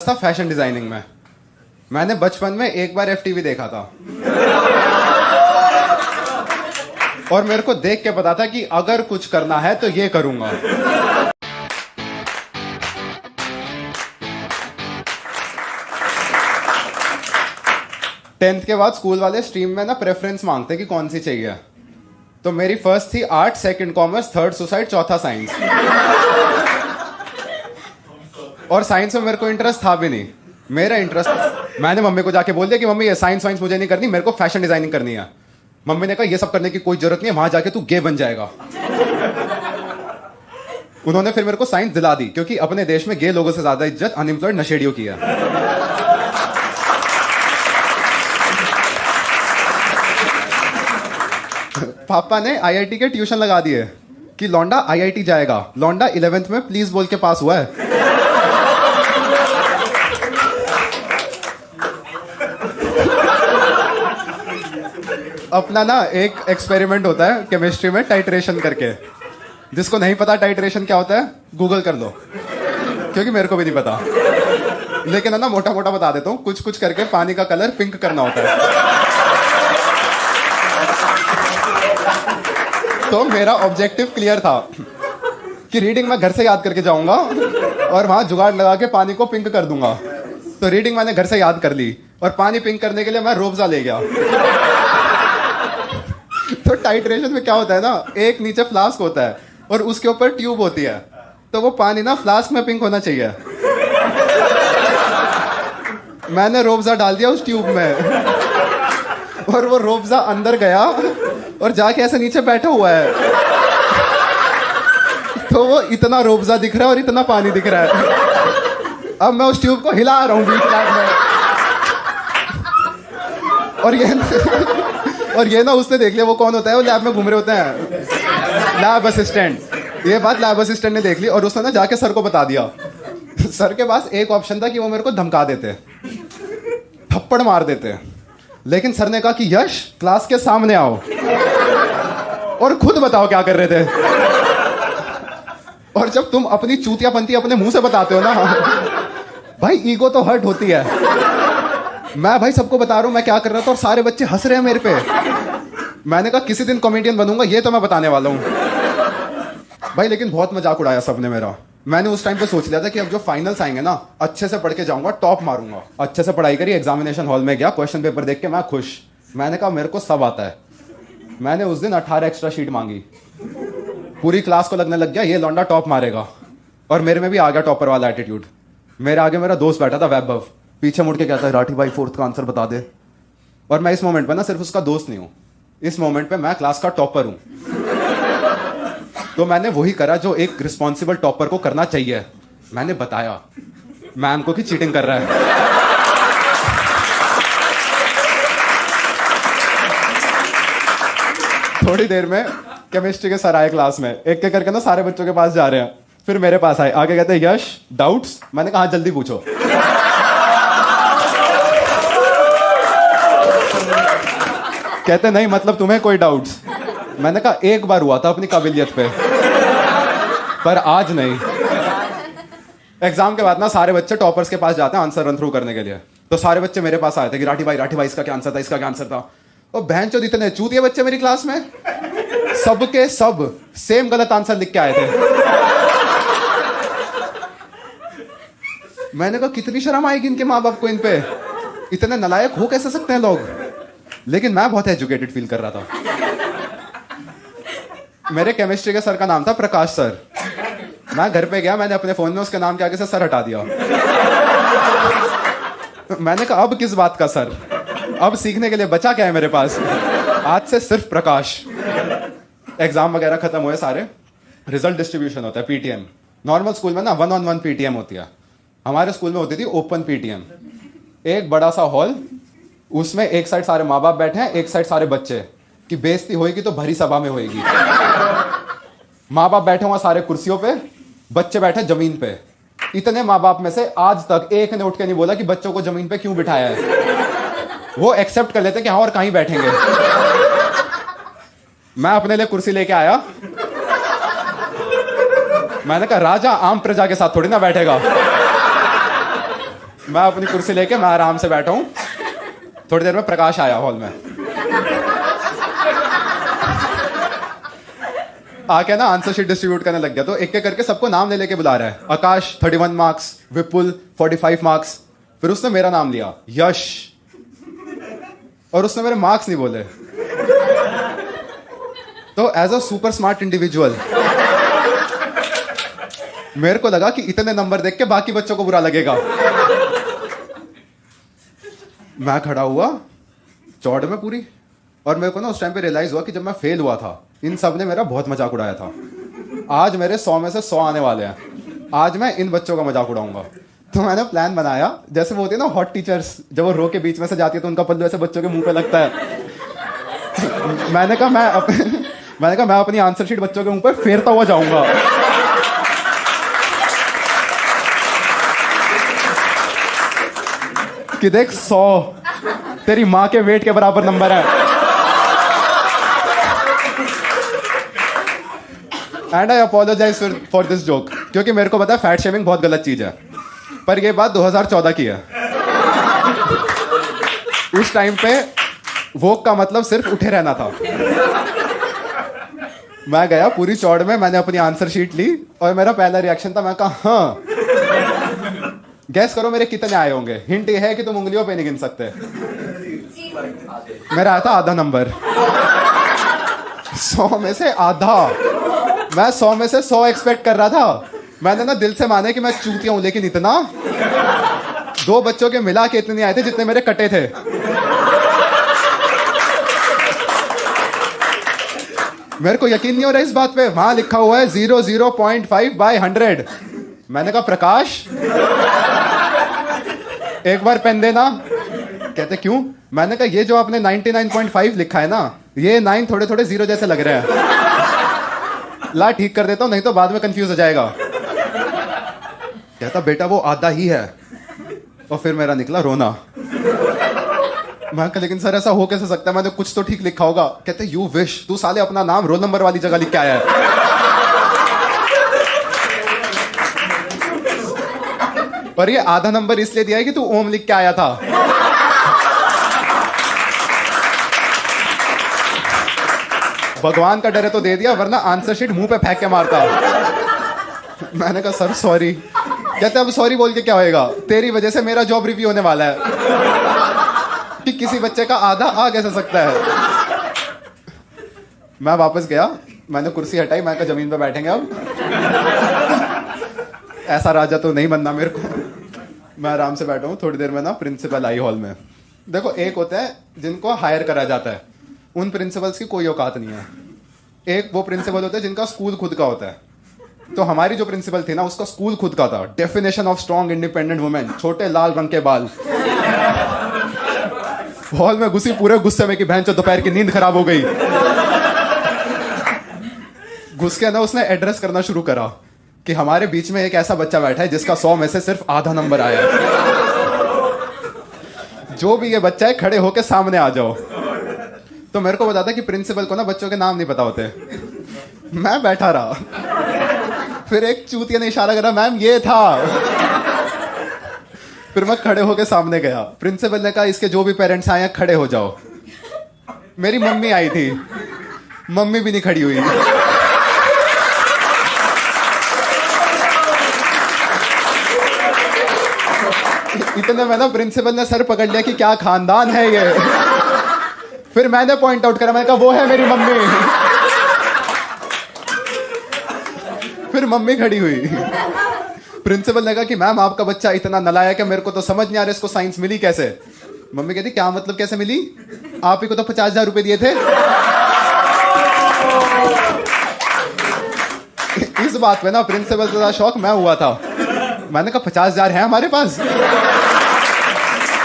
था fashion designing में। मैंने बचपन में एक बार एफटीवी देखा था और मेरे को देख के पता था कि अगर कुछ करना है तो ये करूंगा। टेंथ के बाद स्कूल वाले स्ट्रीम में ना प्रेफरेंस मांगते कि कौन सी चाहिए, तो मेरी फर्स्ट थी art, second commerce, third suicide, चौथा साइंस। और साइंस में मेरे को इंटरेस्ट था भी नहीं। मेरा इंटरेस्ट, मैंने मम्मी को जाके बोल दिया कि मम्मी ये साइंस वाइंस मुझे नहीं करनी, मेरे को फैशन डिजाइनिंग करनी है। मम्मी ने कहा ये सब करने की कोई जरूरत नहीं है, वहां जाके तू गे बन जाएगा। उन्होंने फिर मेरे को साइंस दिला दी, क्योंकि अपने देश में गे लोगों से ज्यादा इज्जत अनएम्प्लॉयड नशेड़ियों की है। पापा ने आईआईटी के ट्यूशन लगा दिए कि लौंडा आईआईटी जाएगा। लौंडा 11th में प्लीज बोल के पास हुआ है। अपना ना एक एक्सपेरिमेंट होता है केमिस्ट्री में टाइट्रेशन करके। जिसको नहीं पता टाइट्रेशन क्या होता है गूगल कर लो, क्योंकि मेरे को भी नहीं पता। लेकिन है ना मोटा मोटा बता देता हूँ, कुछ कुछ करके पानी का कलर पिंक करना होता है। तो मेरा ऑब्जेक्टिव क्लियर था कि रीडिंग मैं घर से याद करके जाऊंगा और वहां जुगाड़ लगा के पानी को पिंक कर दूंगा। तो रीडिंग मैंने घर से याद कर ली और पानी पिंक करने के लिए मैं रोबजा ले गया। तो टाइट्रेशन में क्या होता है ना, एक नीचे फ्लास्क होता है और उसके ऊपर ट्यूब होती है, तो वो पानी ना फ्लास्क में पिंक होना चाहिए। मैंने रोबजा डाल दिया उस ट्यूब में और वो रोबजा अंदर गया और जाके ऐसे नीचे बैठा हुआ है। तो वो इतना रोबजा दिख रहा है और इतना पानी दिख रहा है। अब मैं उस ट्यूब को हिला रहा हूँ बीच लैब में, और ये ना उसने देख लिया। वो कौन होता है, वो लैब में घूम रहे होते हैं, लैब असिस्टेंट। ये बात लैब असिस्टेंट ने देख ली और उसने ना जाके सर को बता दिया। सर के पास एक ऑप्शन था कि वो मेरे को धमका देते, थप्पड़ मार देते, लेकिन सर ने कहा कि यश क्लास के सामने आओ और खुद बताओ क्या कर रहे थे। और जब तुम अपनी चूतियापंती अपने मुंह से बताते हो ना भाई, ईगो तो हर्ट होती है। मैं भाई सबको बता रहा हूं मैं क्या कर रहा था और सारे बच्चे हंस रहे हैं मेरे पे। मैंने कहा किसी दिन कॉमेडियन बनूंगा, ये तो मैं बताने वाला हूं भाई। लेकिन बहुत मजाक उड़ाया सबने मेरा। मैंने उस टाइम पे सोच लिया था कि अब जो फाइनल्स आएंगे ना, अच्छे से पढ़ के जाऊंगा, टॉप मारूंगा। अच्छे से पढ़ाई करी, एग्जामिनेशन हॉल में गया, क्वेश्चन पेपर देख के मैं खुश। मैंने कहा मेरे को सब आता है। मैंने उस दिन 18 एक्स्ट्रा शीट मांगी। पूरी क्लास को लगने लग गया ये लौंडा टॉप मारेगा, और मेरे में भी आ गया टॉपर वाला एटीट्यूड। मेरे आगे मेरा दोस्त बैठा था वैभव, पीछे मुड़ के कहता है राठी भाई 4th का आंसर बता दे। और मैं इस मोमेंट पे ना सिर्फ उसका दोस्त नहीं हूं, इस मोमेंट पे मैं क्लास का टॉपर हूं। तो मैंने वही करा जो एक रिस्पॉन्सिबल टॉपर को करना चाहिए। मैंने बताया मैम को कि चीटिंग कर रहा है। थोड़ी देर में केमिस्ट्री के सर आए क्लास में, एक एक करके ना सारे बच्चों के पास जा रहे हैं। फिर मेरे पास आए, आगे कहते हैं यश डाउट्स। मैंने कहा जल्दी पूछो। कहते नहीं मतलब तुम्हें कोई डाउट्स। मैंने कहा एक बार हुआ था अपनी काबिलियत पे, पर आज नहीं। एग्जाम के बाद ना सारे बच्चे टॉपर्स के पास जाते हैं आंसर रन थ्रू करने के लिए। तो सारे बच्चे मेरे पास आए थे कि राठी भाई इसका क्या आंसर था, इसका क्या आंसर था। और बहन चोद इतने चूतिए बच्चे मेरी क्लास में, सबके सब सेम गलत आंसर लिख के आए थे। मैंने कहा कितनी शर्म आएगी इनके माँ बाप को, इन पे इतने नालायक हो कैसे सकते हैं लोग। लेकिन मैं बहुत एजुकेटेड फील कर रहा था। मेरे केमिस्ट्री के सर का नाम था प्रकाश सर। मैं घर पे गया, मैंने अपने फोन में उसके नाम के आगे से सर हटा दिया। मैंने कहा अब किस बात का सर, अब सीखने के लिए बचा क्या है मेरे पास, आज से सिर्फ प्रकाश। एग्जाम वगैरह खत्म हुए सारे, रिजल्ट डिस्ट्रीब्यूशन होता है पीटीएम। नॉर्मल स्कूल में ना 1-on-1 पीटीएम होती है, हमारे स्कूल में होती थी ओपन पीटीएम। एक बड़ा सा हॉल, उसमें एक साइड सारे माँ बाप बैठे हैं, एक साइड सारे बच्चे। कि बेइज्जती होएगी तो भरी सभा में होएगी। माँ बाप बैठे हुए सारे कुर्सियों पे, बच्चे बैठे जमीन पे। इतने माँ बाप में से आज तक एक ने उठ के नहीं बोला कि बच्चों को जमीन पे क्यों बिठाया है। वो एक्सेप्ट कर लेते कि हाँ और कहीं बैठेंगे। मैं अपने लिए कुर्सी लेके आया, मैंने कहा राजा आम प्रजा के साथ थोड़ी ना बैठेगा। मैं अपनी कुर्सी लेके मैं आराम से बैठा हूँ। थोड़ी देर में प्रकाश आया हॉल में, आके ना आंसर शीट डिस्ट्रीब्यूट करने लग गया। तो एक एक करके सबको नाम ले लेके बुला रहा है। आकाश 31 मार्क्स, विपुल 45 मार्क्स। फिर उसने मेरा नाम लिया, यश, और उसने मेरे मार्क्स नहीं बोले। तो as a super smart individual मेरे को लगा कि इतने नंबर देख के बाकी बच्चों को बुरा लगेगा। मैं खड़ा हुआ चौड़ में पूरी, और मेरे को ना उस टाइम पे रियलाइज हुआ कि जब मैं फेल हुआ था इन सब ने मेरा बहुत मजाक उड़ाया था। आज मेरे 100 में से 100 आने वाले हैं, आज मैं इन बच्चों का मजाक उड़ाऊंगा। तो मैंने प्लान बनाया, जैसे वो होती है ना हॉट टीचर्स, जब वो रो के बीच में से जाती है तो उनका पल्लू ऐसे बच्चों के मुंह पे लगता है। मैंने कहा मैं अपनी आंसर शीट बच्चों के मुंह पे फेरता हुआ जाऊंगा। कि देख 100 तेरी माँ के वेट के बराबर नंबर है। And I apologise for this joke, क्योंकि मेरे को पता है फैट शेमिंग बहुत गलत चीज है, पर ये बात 2014 की है। उस टाइम पे वोक का मतलब सिर्फ उठे रहना था। मैं गया पूरी चौड़ में, मैंने अपनी आंसर शीट ली और मेरा पहला रिएक्शन था, मैं कहा हाँ, गैस करो मेरे कितने आए होंगे। हिंट ये है कि तुम उंगलियों पे नहीं गिन सकते। मेरा आया था आधा नंबर, 100 में से आधा। मैं 100 में से 100 एक्सपेक्ट कर रहा था। मैंने ना दिल से माने कि मैं चूतिया हूं, लेकिन इतना 2 बच्चों के मिला के इतने नहीं आए थे जितने मेरे कटे थे। मेरे को यकीन नहीं हो रहा इस बात पे, वहां लिखा हुआ है 0.5/100। मैंने कहा प्रकाश एक बार पेन देना। कहते क्यों? मैंने कहा ये जो आपने 99.5 लिखा है ना, ये 9 थोड़े थोड़े 0 जैसे लग रहे हैं, ला ठीक कर देता हूं, नहीं तो बाद में कंफ्यूज हो जाएगा। कहता बेटा वो आधा ही है। और फिर मेरा निकला रोना। मैं कहा लेकिन सर ऐसा हो कैसे सकता है, मैंने कुछ तो ठीक लिखा होगा। कहते यू विश, तू साले अपना नाम रोल नंबर वाली जगह लिख के आया है। और ये आधा नंबर इसलिए दिया है कि तू ओम लिख के आया था। भगवान का डर है तो दे दिया, वरना आंसर शीट मुंह पे फेंक के मारता। मैंने कहा सर सॉरी। कहते अब सॉरी बोल के क्या होएगा, तेरी वजह से मेरा जॉब रिव्यू होने वाला है कि किसी बच्चे का आधा आ कैसे सकता है। मैं वापस गया, मैंने कुर्सी हटाई, मैं कहा जमीन पे बैठेंगे अब। ऐसा राजा तो नहीं बनना मेरे को। मैं आराम से बैठा हूँ। थोड़ी देर में ना प्रिंसिपल आई हॉल में। देखो एक होते हैं जिनको हायर करा जाता है, उन प्रिंसिपल्स की कोई औकात नहीं है। एक वो प्रिंसिपल होते हैं जिनका स्कूल खुद का होता है। तो हमारी जो प्रिंसिपल थी ना, उसका स्कूल खुद का था। Definition of strong independent women, छोटे लाल रंग के बाल। हॉल में घुसी पूरे गुस्से में कि बहन चो दोपहर की नींद खराब हो गई। घुस के ना उसने एड्रेस करना शुरू करा कि हमारे बीच में एक ऐसा बच्चा बैठा है जिसका 100 में से सिर्फ आधा नंबर आया है। जो भी ये बच्चा है खड़े होके सामने आ जाओ। तो मेरे को बताता कि प्रिंसिपल को ना बच्चों के नाम नहीं पता होते। मैं बैठा रहा, फिर एक चूतिया ने इशारा करा, मैम ये था। फिर मैं खड़े होके सामने गया। प्रिंसिपल ने कहा इसके जो भी पेरेंट्स आए हैं खड़े हो जाओ। मेरी मम्मी आई थी, मम्मी भी नहीं खड़ी हुई। इतने में ना प्रिंसिपल ने सर पकड़ लिया कि क्या खानदान है ये। फिर मैंने पॉइंट आउट करा, मैंने कहा वो है मेरी मम्मी। फिर मम्मी खड़ी हुई। प्रिंसिपल ने कहा कि मैम आपका बच्चा इतना नालायक है, मेरे को तो समझ नहीं आ रहा इसको साइंस मिली कैसे। मम्मी कहती क्या मतलब कैसे मिली, आप ही को तो 50,000 रुपए दिए थे। इस बात पे ना प्रिंसिपल का शौक मैं हुआ था। मैंने कहा 50,000 है हमारे पास।